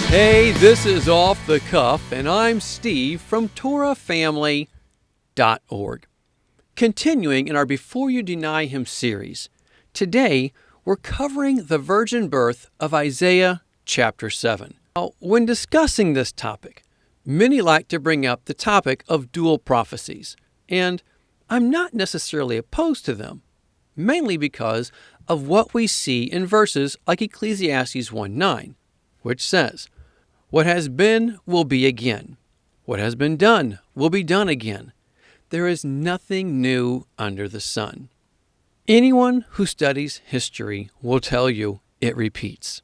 Hey, this is Off the Cuff, and I'm Steve from TorahFamily.org. Continuing in our Before You Deny Him series, today we're covering the virgin birth of Isaiah chapter 7. Now, when discussing this topic, many like to bring up the topic of dual prophecies, and I'm not necessarily opposed to them, mainly because of what we see in verses like Ecclesiastes 1:9, which says, "What has been will be again. What has been done will be done again. There is nothing new under the sun." Anyone who studies history will tell you it repeats.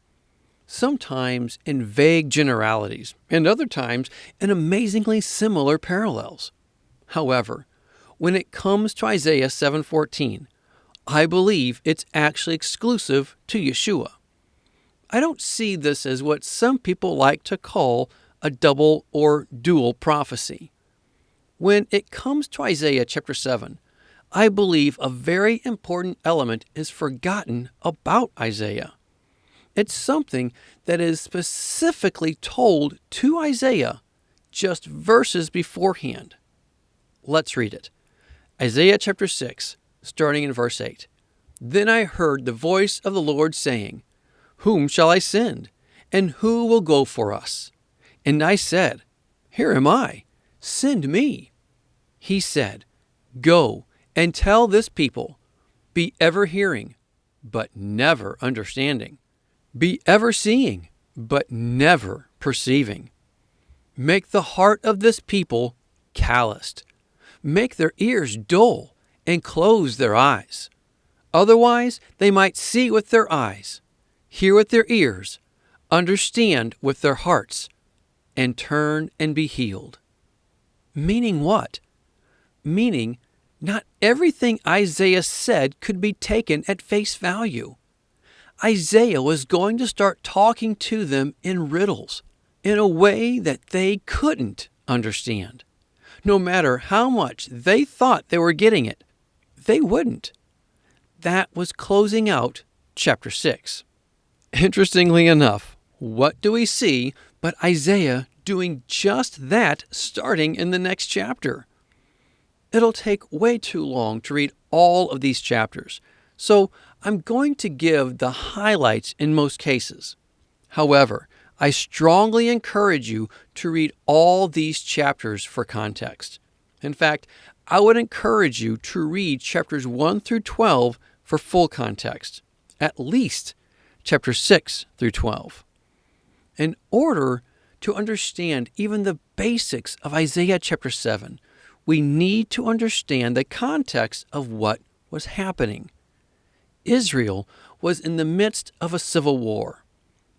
Sometimes in vague generalities, and other times in amazingly similar parallels. However, when it comes to Isaiah 7:14, I believe it's actually exclusive to Yeshua. I don't see this as what some people like to call a double or dual prophecy. When it comes to Isaiah chapter 7, I believe a very important element is forgotten about Isaiah. It's something that is specifically told to Isaiah just verses beforehand. Let's read it. Isaiah chapter 6, starting in verse 8. "Then I heard the voice of the Lord saying, 'Whom shall I send? And who will go for us?' And I said, 'Here am I, send me.' He said, 'Go and tell this people, be ever hearing, but never understanding. Be ever seeing, but never perceiving. Make the heart of this people calloused. Make their ears dull and close their eyes. Otherwise they might see with their eyes, hear with their ears, understand with their hearts, and turn and be healed." Meaning what? Meaning, not everything Isaiah said could be taken at face value. Isaiah was going to start talking to them in riddles, in a way that they couldn't understand. No matter how much they thought they were getting it, they wouldn't. That was closing out chapter 6. Interestingly enough, what do we see but Isaiah doing just that starting in the next chapter? It'll take way too long to read all of these chapters, so I'm going to give the highlights in most cases. However, I strongly encourage you to read all these chapters for context. In fact, I would encourage you to read chapters 1 through 12 for full context, at least chapter 6 through 12. In order to understand even the basics of Isaiah chapter 7, we need to understand the context of what was happening. Israel was in the midst of a civil war,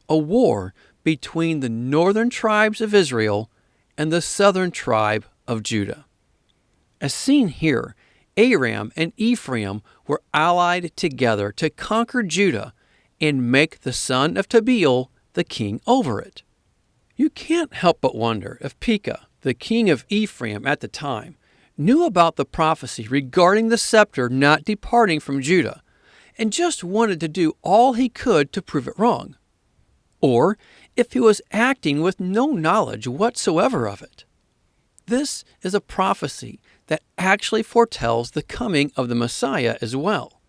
a war between the northern tribes of Israel and the southern tribe of Judah. As seen here, Aram and Ephraim were allied together to conquer Judah and make the son of Tabeel the king over it. You can't help but wonder if Pekah, the king of Ephraim at the time, knew about the prophecy regarding the scepter not departing from Judah and just wanted to do all he could to prove it wrong, or if he was acting with no knowledge whatsoever of it. This is a prophecy that actually foretells the coming of the Messiah as well.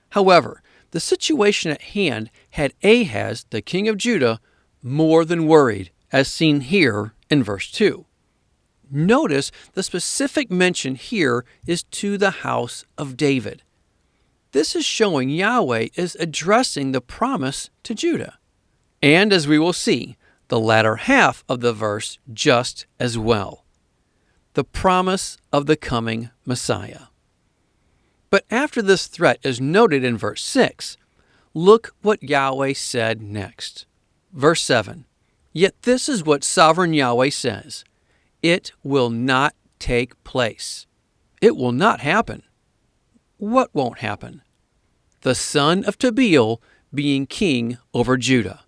However, the situation at hand had Ahaz, the king of Judah, more than worried, as seen here in verse 2. Notice the specific mention here is to the house of David. This is showing Yahweh is addressing the promise to Judah. And as we will see, the latter half of the verse just as well. The promise of the coming Messiah. But after this threat is noted in verse 6, look what Yahweh said next. Verse 7, "Yet this is what sovereign Yahweh says, it will not take place." It will not happen. What won't happen? The son of Tabeel being king over Judah.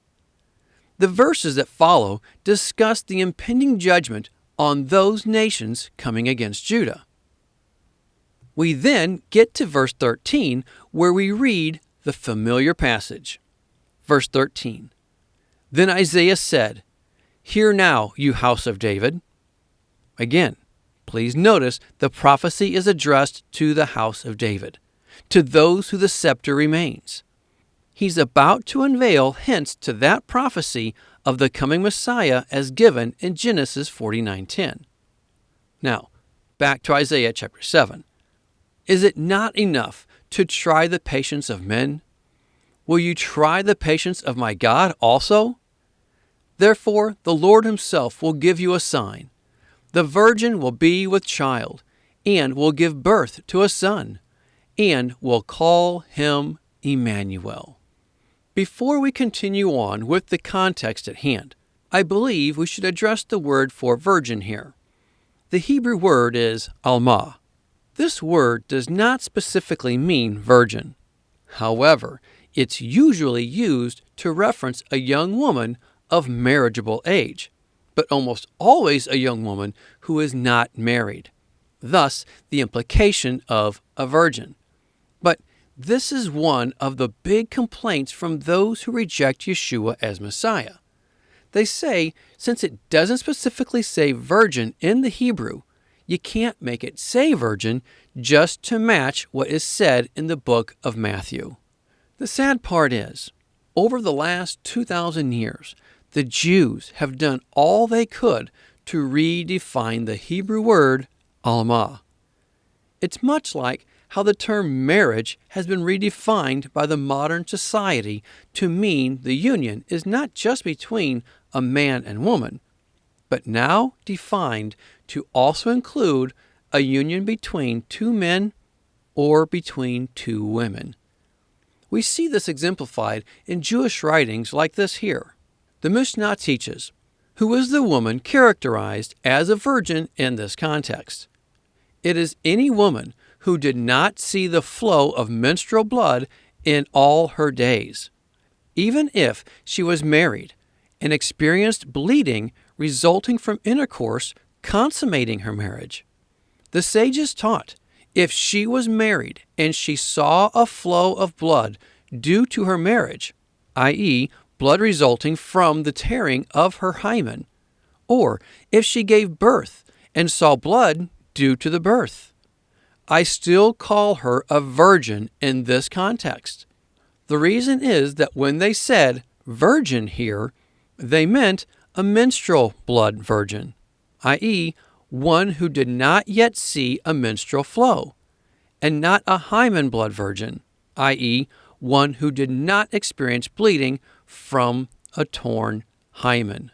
The verses that follow discuss the impending judgment on those nations coming against Judah. We then get to verse 13, where we read the familiar passage. Verse 13, "Then Isaiah said, "Hear now, you house of David." Again, please notice the prophecy is addressed to the house of David, to those who the scepter remains. He's about to unveil hints to that prophecy of the coming Messiah as given in Genesis 49:10. Now, back to Isaiah chapter 7. Is it not enough to try the patience of men? Will you try the patience of my God also? Therefore, the Lord himself will give you a sign. The virgin will be with child, and will give birth to a son, and will call him Emmanuel. Before we continue on with the context at hand, I believe we should address the word for virgin here. The Hebrew word is almah. This word does not specifically mean virgin. However, it's usually used to reference a young woman of marriageable age, but almost always a young woman who is not married. Thus, the implication of a virgin. But this is one of the big complaints from those who reject Yeshua as Messiah. They say, since it doesn't specifically say virgin in the Hebrew, you can't make it say virgin just to match what is said in the book of Matthew. The sad part is, over the last 2,000 years, the Jews have done all they could to redefine the Hebrew word almah. It's much like how the term marriage has been redefined by the modern society to mean the union is not just between a man and woman, but now defined to also include a union between two men or between two women. We see this exemplified in Jewish writings like this here. The Mishnah teaches, "Who is the woman characterized as a virgin in this context? It is any woman who did not see the flow of menstrual blood in all her days, even if she was married and experienced bleeding resulting from intercourse consummating her marriage." The sages taught, if she was married and she saw a flow of blood due to her marriage, i.e., blood resulting from the tearing of her hymen, or if she gave birth and saw blood due to the birth, I still call her a virgin in this context. The reason is that when they said virgin here, they meant a menstrual blood virgin, i.e., one who did not yet see a menstrual flow, and not a hymen blood virgin, i.e., one who did not experience bleeding from a torn hymen.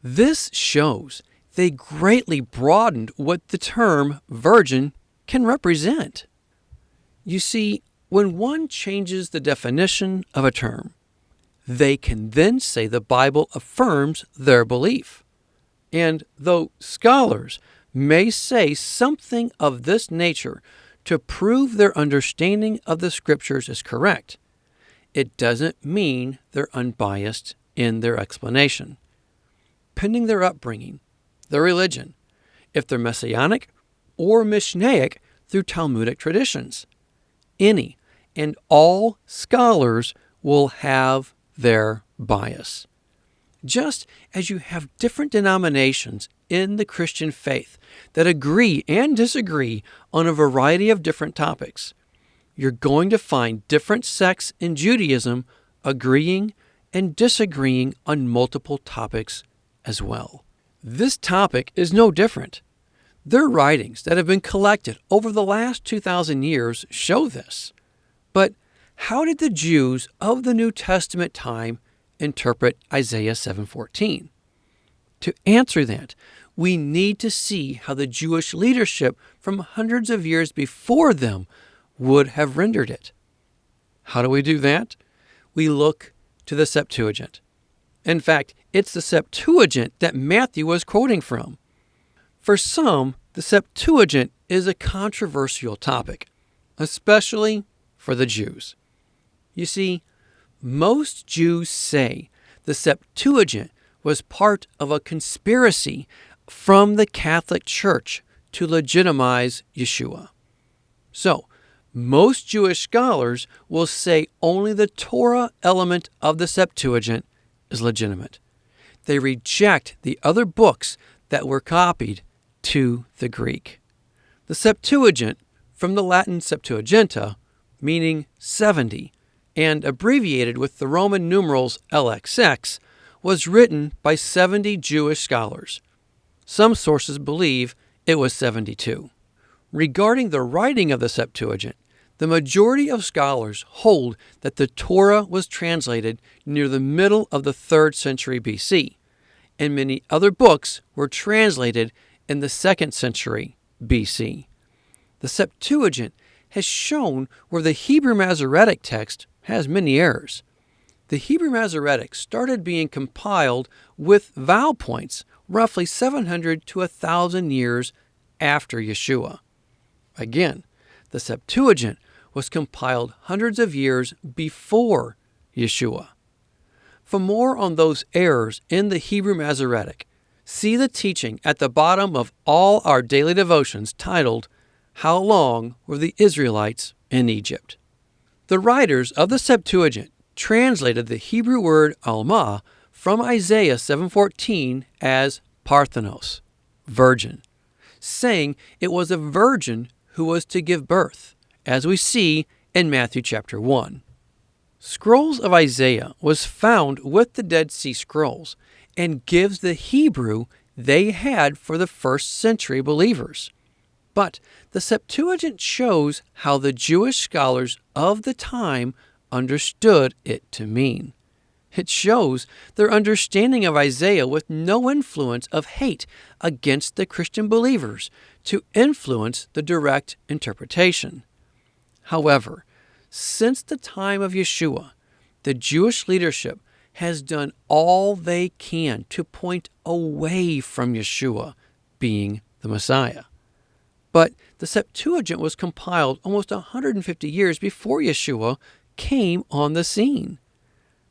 This shows they greatly broadened what the term virgin can represent. You see, when one changes the definition of a term, they can then say the Bible affirms their belief. And though scholars may say something of this nature to prove their understanding of the Scriptures is correct, it doesn't mean they're unbiased in their explanation. Pending their upbringing, their religion, if they're Messianic or Messianic through Talmudic traditions, any and all scholars will have their bias. Just as you have different denominations in the Christian faith that agree and disagree on a variety of different topics, you're going to find different sects in Judaism agreeing and disagreeing on multiple topics as well. This topic is no different. Their writings that have been collected over the last 2,000 years show this. But how did the Jews of the New Testament time interpret Isaiah 7:14? To answer that, we need to see how the Jewish leadership from hundreds of years before them would have rendered it. How do we do that? We look to the Septuagint. In fact, it's the Septuagint that Matthew was quoting from. For some, the Septuagint is a controversial topic, especially for the Jews. You see, most Jews say the Septuagint was part of a conspiracy from the Catholic Church to legitimize Yeshua. So, most Jewish scholars will say only the Torah element of the Septuagint is legitimate. they reject the other books that were copied to the Greek. The Septuagint, from the Latin Septuaginta, meaning 70, and abbreviated with the Roman numerals LXX, was written by 70 Jewish scholars. Some sources believe it was 72. Regarding the writing of the Septuagint, the majority of scholars hold that the Torah was translated near the middle of the 3rd century BC, and many other books were translated in the 2nd century BC. The Septuagint has shown where the Hebrew Masoretic text has many errors. The Hebrew Masoretic started being compiled with vowel points roughly 700 to 1,000 years after Yeshua. Again, the Septuagint was compiled hundreds of years before Yeshua. For more on those errors in the Hebrew Masoretic, see the teaching at the bottom of all our daily devotions titled, How Long Were the Israelites in Egypt? The writers of the Septuagint translated the Hebrew word alma from Isaiah 7:14 as Parthenos, virgin, saying it was a virgin who was to give birth, as we see in Matthew chapter 1. Scrolls of Isaiah was found with the Dead Sea Scrolls and gives the Hebrew they had for the 1st century believers. But the Septuagint shows how the Jewish scholars of the time understood it to mean. It shows their understanding of Isaiah with no influence of hate against the Christian believers to influence the direct interpretation. However, since the time of Yeshua, the Jewish leadership has done all they can to point away from Yeshua being the Messiah. But the Septuagint was compiled almost 150 years before Yeshua came on the scene.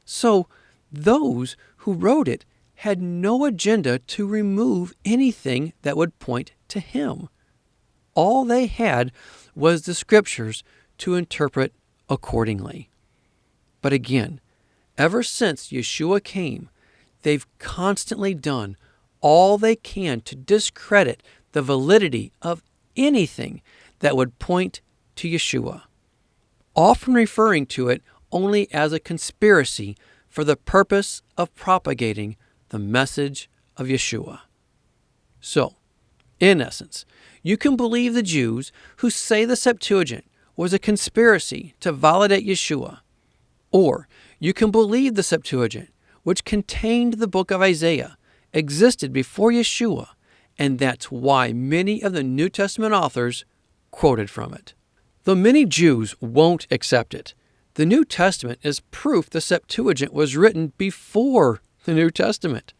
So those who wrote it had no agenda to remove anything that would point to him. All they had was the scriptures to interpret accordingly. But again, ever since Yeshua came, they've constantly done all they can to discredit the validity of anything that would point to Yeshua, often referring to it only as a conspiracy for the purpose of propagating the message of Yeshua. So, in essence, you can believe the Jews who say the Septuagint was a conspiracy to validate Yeshua, or you can believe the Septuagint, which contained the book of Isaiah, existed before Yeshua, and that's why many of the New Testament authors quoted from it. Though many Jews won't accept it, the New Testament is proof the Septuagint was written before the New Testament.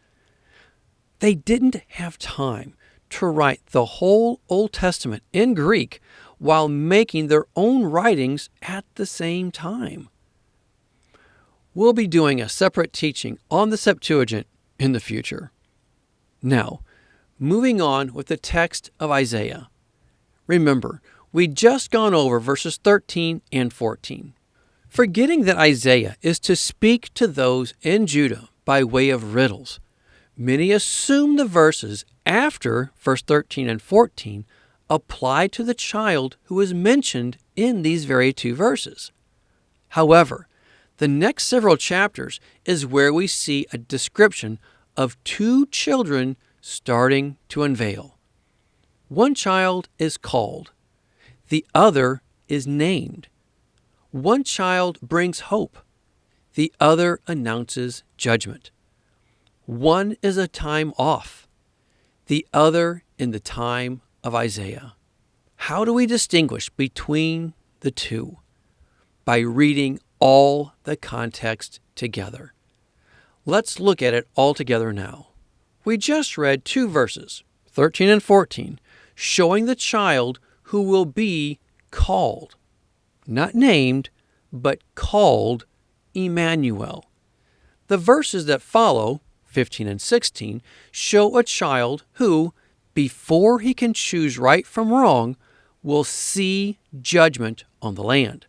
They didn't have time to write the whole Old Testament in Greek while making their own writings at the same time. We'll be doing a separate teaching on the Septuagint in the future. Now, moving on with the text of Isaiah. Remember, we'd just gone over verses 13 and 14. Forgetting that Isaiah is to speak to those in Judah by way of riddles, many assume the verses after verse 13 and 14 apply to the child who is mentioned in these very two verses. However, the next several chapters is where we see a description of two children starting to unveil. One child is called. The other is named. One child brings hope. The other announces judgment. One is a time off. The other in the time of Isaiah. How do we distinguish between the two? By reading all the context together. Let's look at it all together now. We just read two verses, 13 and 14, showing the child who will be called. Not named, but called Emmanuel. The verses that follow, 15 and 16, show a child who, before he can choose right from wrong, will see judgment on the land.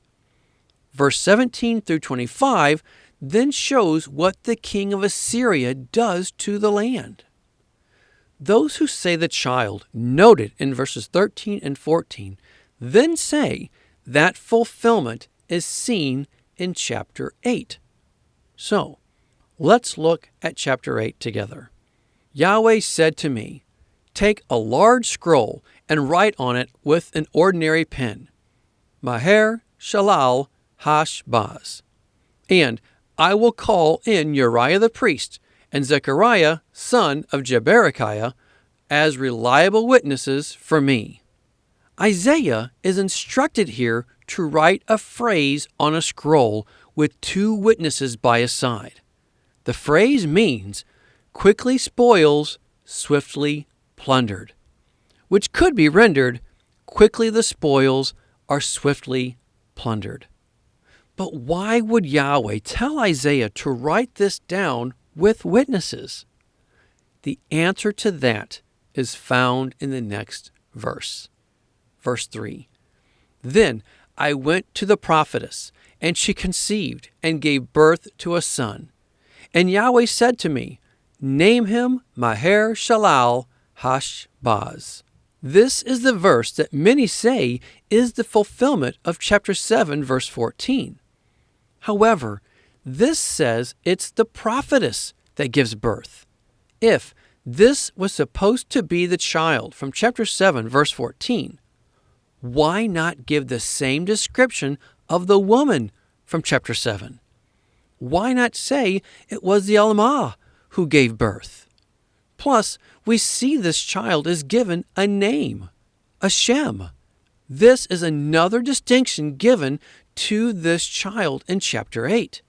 Verse 17 through 25 then shows what the king of Assyria does to the land. Those who say the child noted in verses 13 and 14 then say that fulfillment is seen in chapter 8. So, let's look at chapter 8 together. Yahweh said to me, "Take a large scroll and write on it with an ordinary pen, Maher Shalal Hashbaz. And I will call in Uriah the priest and Zechariah, son of Jeberechiah, as reliable witnesses for me." Isaiah is instructed here to write a phrase on a scroll with two witnesses by his side. The phrase means, quickly spoils, swiftly plundered, which could be rendered, quickly the spoils are swiftly plundered. But why would Yahweh tell Isaiah to write this down with witnesses? The answer to that is found in the next verse. Verse 3. Then I went to the prophetess, and she conceived and gave birth to a son. And Yahweh said to me, "Name him Maher Shalal Hashbaz." This is the verse that many say is the fulfillment of chapter 7, verse 14. However, this says it's the prophetess that gives birth. If this was supposed to be the child from chapter 7, verse 14, why not give the same description of the woman from chapter 7? Why not say it was the Almah who gave birth? Plus, we see this child is given a name, a Shem. This is another distinction given to this child in chapter 8.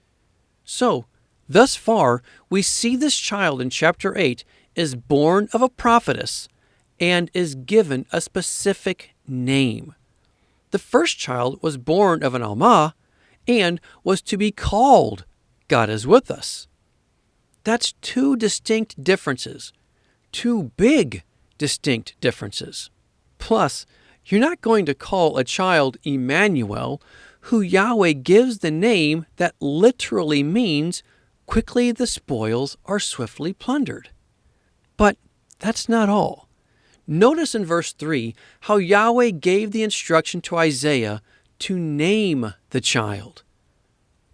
So, thus far, we see this child in chapter 8 is born of a prophetess and is given a specific name. The first child was born of an Almah and was to be called God is with us. That's two distinct differences, two big distinct differences. Plus, you're not going to call a child Emmanuel, who Yahweh gives the name that literally means quickly the spoils are swiftly plundered. But that's not all. Notice in verse 3 how Yahweh gave the instruction to Isaiah to name the child.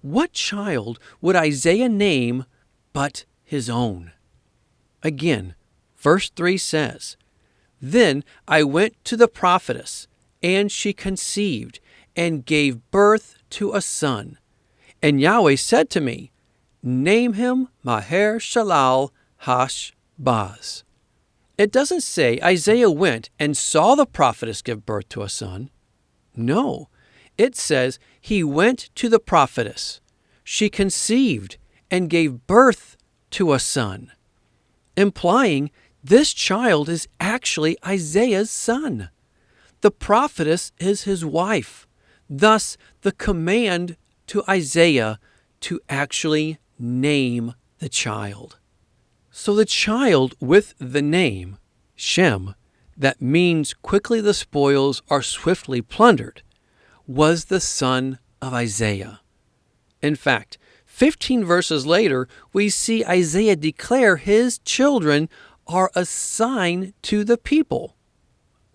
What child would Isaiah name but his own? Again, verse 3 says, "Then I went to the prophetess, and she conceived and gave birth to a son. And Yahweh said to me, Name him Maher Shalal Hashbaz." It doesn't say Isaiah went and saw the prophetess give birth to a son. No, it says he went to the prophetess. She conceived and gave birth to a son, implying this child is actually Isaiah's son. The prophetess is his wife. Thus, the command to Isaiah to actually name the child. So the child with the name, Shem, that means quickly the spoils are swiftly plundered, was the son of Isaiah. In fact, 15 verses later, we see Isaiah declare his children are a sign to the people.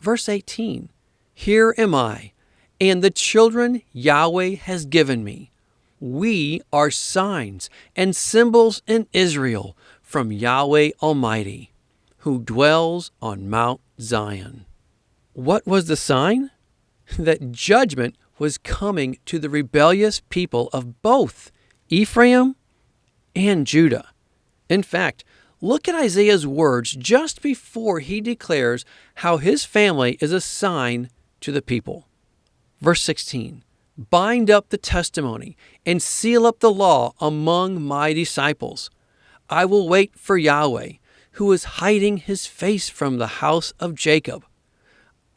Verse 18, "Here am I, and the children Yahweh has given me. We are signs and symbols in Israel from Yahweh Almighty, who dwells on Mount Zion." What was the sign? That judgment was coming to the rebellious people of both Ephraim and Judah. In fact, look at Isaiah's words just before he declares how his family is a sign to the people. Verse 16, "Bind up the testimony and seal up the law among my disciples. I will wait for Yahweh, who is hiding his face from the house of Jacob.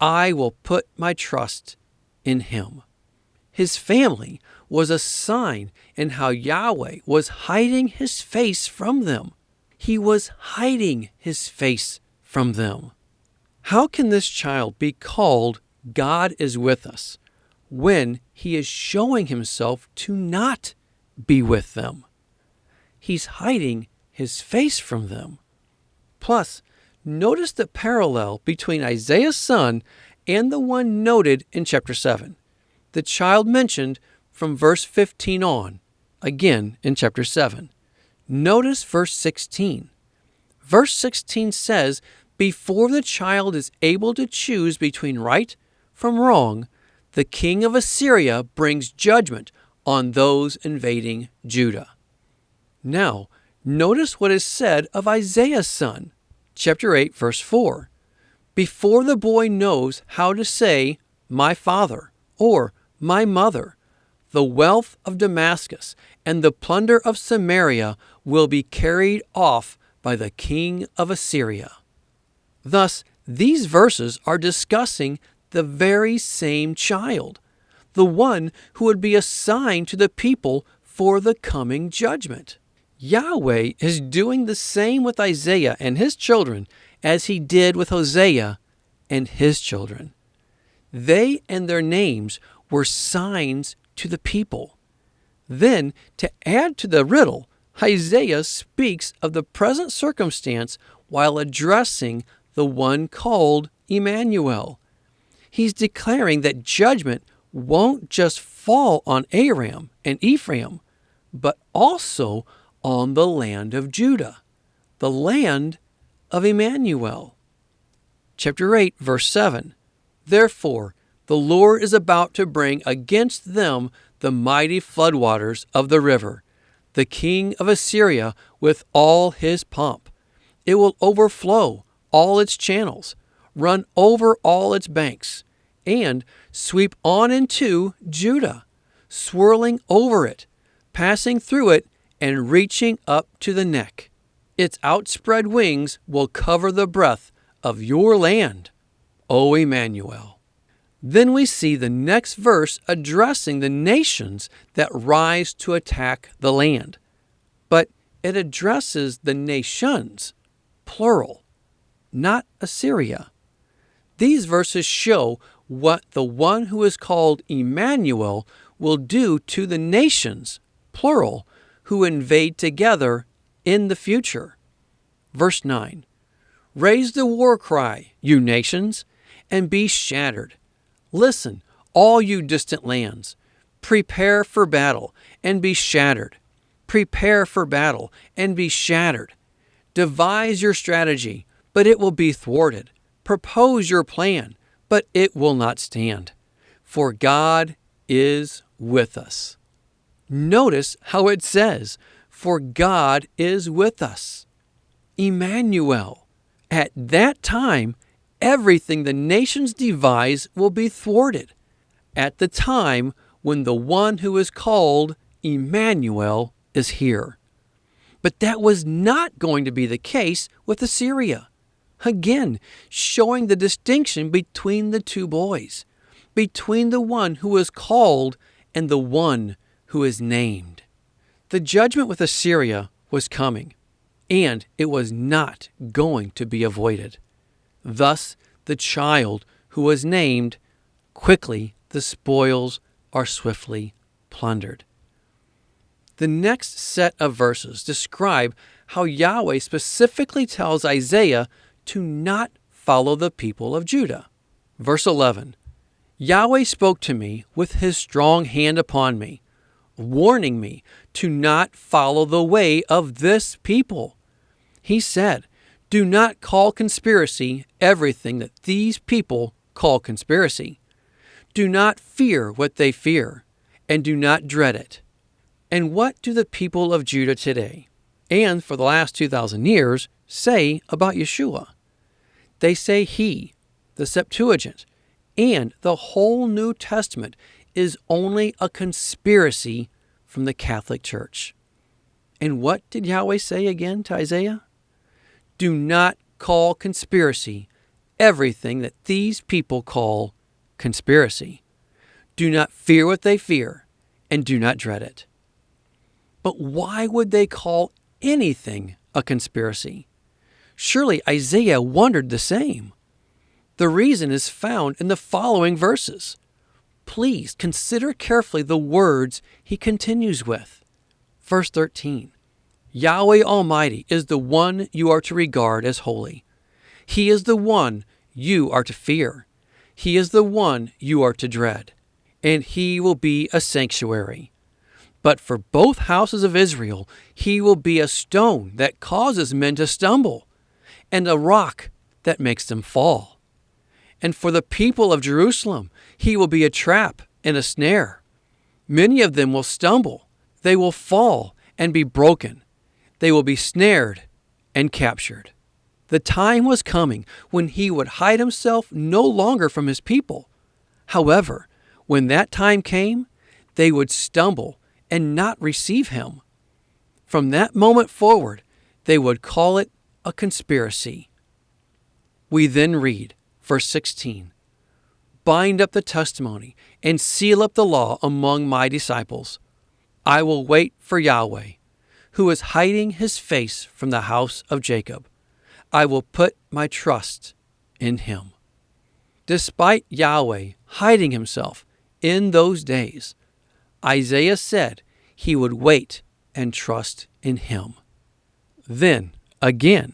I will put my trust in him." His family was a sign in how Yahweh was hiding his face from them. He was hiding his face from them. How can this child be called God is with us when he is showing himself to not be with them? he's hiding his face from them. Plus, notice the parallel between Isaiah's son and the one noted in chapter 7. The child mentioned from verse 15 on, again in chapter 7. Notice verse 16. Verse 16 says, before the child is able to choose between right from wrong, the king of Assyria brings judgment on those invading Judah. Now, notice what is said of Isaiah's son. Chapter 8, verse 4. Before the boy knows how to say, my father, or my mother, the wealth of Damascus and the plunder of Samaria will be carried off by the king of Assyria. Thus, these verses are discussing the very same child, the one who would be assigned to the people for the coming judgment. Yahweh is doing the same with Isaiah and his children as he did with Hosea and his children. They and their names were signs to the people. Then, to add to the riddle, Isaiah speaks of the present circumstance while addressing the one called Emmanuel. He's declaring that judgment won't just fall on Aram and Ephraim, but also on the land of Judah, the land of Emmanuel. Chapter 8, verse 7. Therefore, the Lord is about to bring against them the mighty floodwaters of the river, the king of Assyria with all his pomp. It will overflow all its channels, run over all its banks, and sweep on into Judah, swirling over it, passing through it, and reaching up to the neck. Its outspread wings will cover the breadth of your land, O Emmanuel. Then we see the next verse addressing the nations that rise to attack the land. But it addresses the nations, plural, not Assyria. These verses show what the one who is called Emmanuel will do to the nations, plural, who invade together in the future. Verse 9. Raise the war cry, you nations, and be shattered. Listen, all you distant lands. Prepare for battle and be shattered. Prepare for battle and be shattered. Devise your strategy, but it will be thwarted. Propose your plan, but it will not stand. For God is with us. Notice how it says, for God is with us. Emmanuel. At that time, everything the nations devise will be thwarted. At the time when the one who is called Emmanuel is here. But that was not going to be the case with Assyria. Again, showing the distinction between the two boys, between the one who is called and the one who is named. The judgment with Assyria was coming, and it was not going to be avoided. Thus, the child who was named, quickly the spoils are swiftly plundered. The next set of verses describe how Yahweh specifically tells Isaiah to not follow the people of Judah. Verse 11, Yahweh spoke to me with his strong hand upon me, warning me to not follow the way of this people. He said, do not call conspiracy everything that these people call conspiracy. Do not fear what they fear, and do not dread it. And what do the people of Judah today, and for the last 2,000 years, say about Yeshua? They say he, the Septuagint, and the whole New Testament is only a conspiracy from the Catholic Church. And what did Yahweh say again to Isaiah? Do not call conspiracy everything that these people call conspiracy. Do not fear what they fear, and do not dread it. But why would they call anything a conspiracy? Surely Isaiah wondered the same. The reason is found in the following verses. Please consider carefully the words he continues with. Verse 13, Yahweh Almighty is the one you are to regard as holy. He is the one you are to fear. He is the one you are to dread. And he will be a sanctuary. But for both houses of Israel, he will be a stone that causes men to stumble, and a rock that makes them fall. And for the people of Jerusalem, he will be a trap and a snare. Many of them will stumble. They will fall and be broken. They will be snared and captured. The time was coming when he would hide himself no longer from his people. However, when that time came, they would stumble and not receive him. From that moment forward, they would call it a conspiracy. We then read, verse 16, "Bind up the testimony and seal up the law among my disciples. I will wait for Yahweh, who is hiding his face from the house of Jacob. I will put my trust in him." Despite Yahweh hiding himself in those days, Isaiah said he would wait and trust in him. Then, again,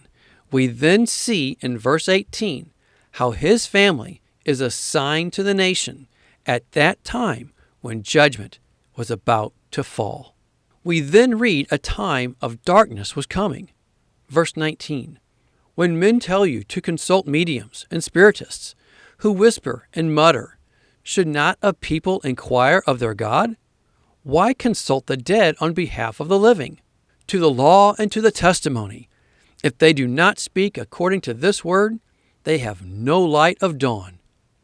we then see in verse 18 how his family is assigned to the nation at that time when judgment was about to fall. We then read a time of darkness was coming. Verse 19, "When men tell you to consult mediums and spiritists, who whisper and mutter, should not a people inquire of their God? Why consult the dead on behalf of the living? To the law and to the testimony. If they do not speak according to this word, they have no light of dawn.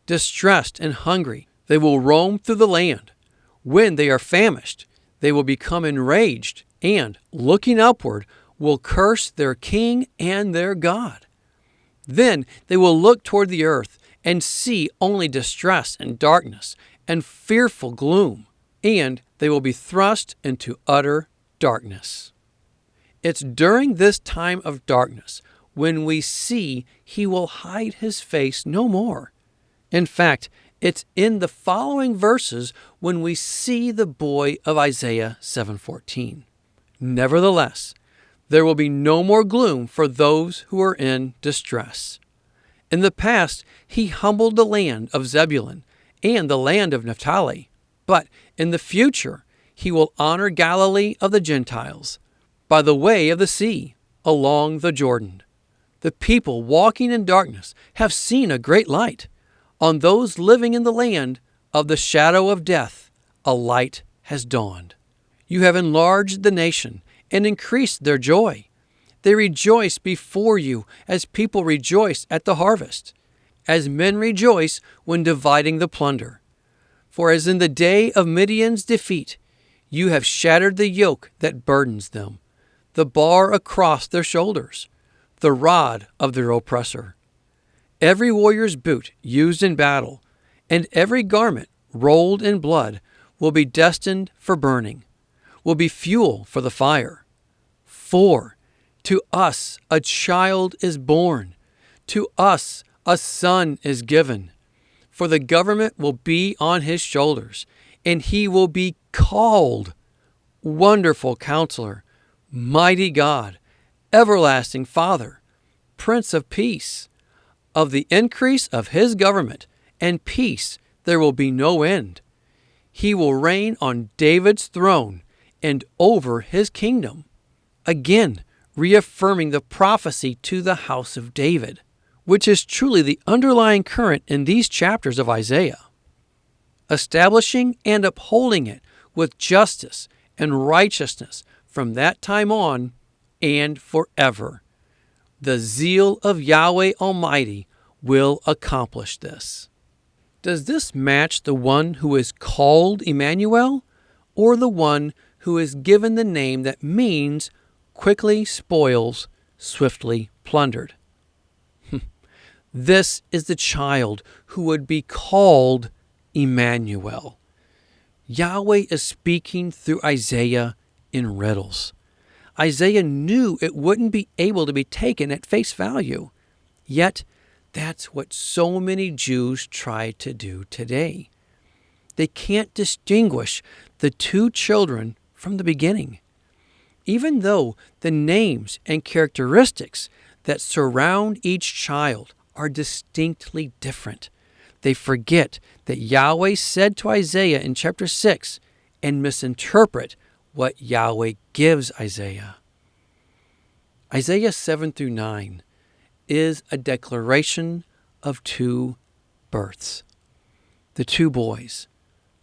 Distressed and hungry, they will roam through the land. When they are famished, they will become enraged, and, looking upward, will curse their king and their God. Then they will look toward the earth and see only distress and darkness and fearful gloom, and they will be thrust into utter darkness." It's during this time of darkness when we see he will hide his face no more. In fact, it's in the following verses when we see the boy of Isaiah 7:14. "Nevertheless, there will be no more gloom for those who are in distress. In the past, he humbled the land of Zebulun and the land of Naphtali, but in the future, he will honor Galilee of the Gentiles, by the way of the sea, along the Jordan. The people walking in darkness have seen a great light. On those living in the land of the shadow of death, a light has dawned. You have enlarged the nation and increased their joy. They rejoice before you as people rejoice at the harvest, as men rejoice when dividing the plunder. For as in the day of Midian's defeat, you have shattered the yoke that burdens them, the bar across their shoulders, the rod of their oppressor. Every warrior's boot used in battle, and every garment rolled in blood will be destined for burning, will be fuel for the fire. For to us a child is born, to us a son is given. For the government will be on his shoulders, and he will be called Wonderful Counselor, Mighty God, Everlasting Father, Prince of Peace. Of the increase of his government and peace there will be no end. He will reign on David's throne and over his kingdom." Again, reaffirming the prophecy to the house of David, which is truly the underlying current in these chapters of Isaiah. Establishing and upholding it with justice and righteousness from that time on and forever. The zeal of Yahweh Almighty will accomplish this. Does this match the one who is called Emmanuel, or the one who is given the name that means quickly spoils, swiftly plundered? This is the child who would be called Emmanuel. Yahweh is speaking through Isaiah in riddles. Isaiah knew it wouldn't be able to be taken at face value. Yet, that's what so many Jews try to do today. They can't distinguish the two children from the beginning. even though the names and characteristics that surround each child are distinctly different. They forget that Yahweh said to Isaiah in chapter 6 and misinterpret what Yahweh gives Isaiah. Isaiah 7 through 9 is a declaration of two births. The two boys,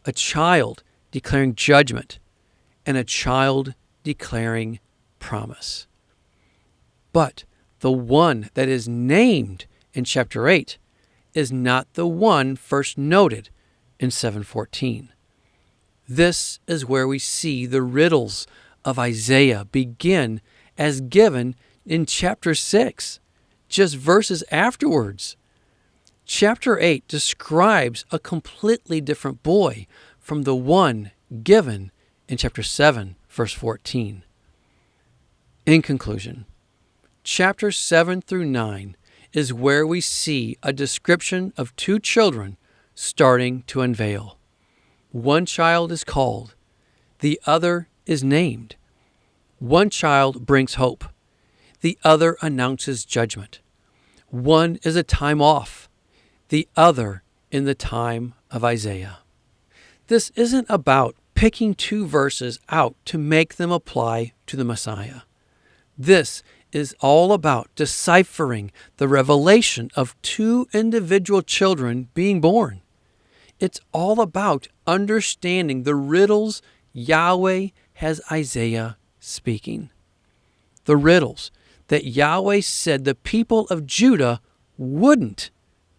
a child declaring judgment and a child declaring promise. But the one that is named in chapter 8 is not the one first noted in 7:14. This is where we see the riddles of Isaiah begin as given in chapter 6, just verses afterwards. Chapter 8 describes a completely different boy from the one given in chapter 7, verse 14. In conclusion, chapter 7 through 9 is where we see a description of two children starting to unveil. One child is called, the other is named. One child brings hope, the other announces judgment. One is a time off, the other in the time of Isaiah. This isn't about picking two verses out to make them apply to the Messiah. This is all about deciphering the revelation of two individual children being born. It's all about understanding the riddles Yahweh has Isaiah speaking. The riddles that Yahweh said the people of Judah wouldn't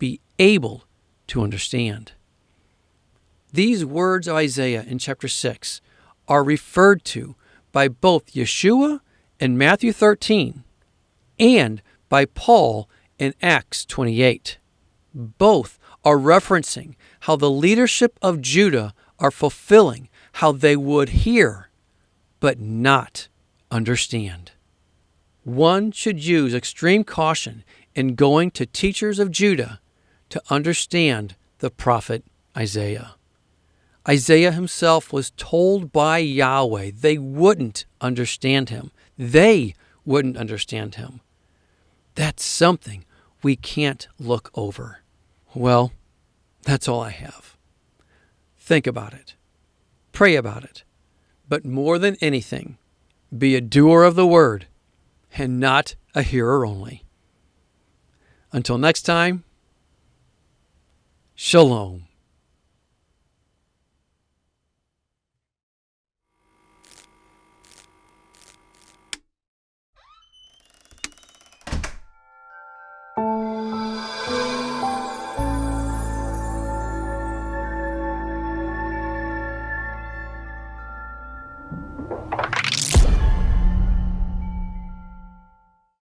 be able to understand. These words of Isaiah in chapter 6 are referred to by both Yeshua in Matthew 13 and by Paul in Acts 28. Both are referencing how the leadership of Judah are fulfilling how they would hear but not understand. One should use extreme caution in going to teachers of Judah to understand the prophet Isaiah. Isaiah himself was told by Yahweh they wouldn't understand him. They wouldn't understand him. That's something we can't look over. Well, that's all I have. Think about it. Pray about it. But more than anything, be a doer of the word and not a hearer only. Until next time, Shalom.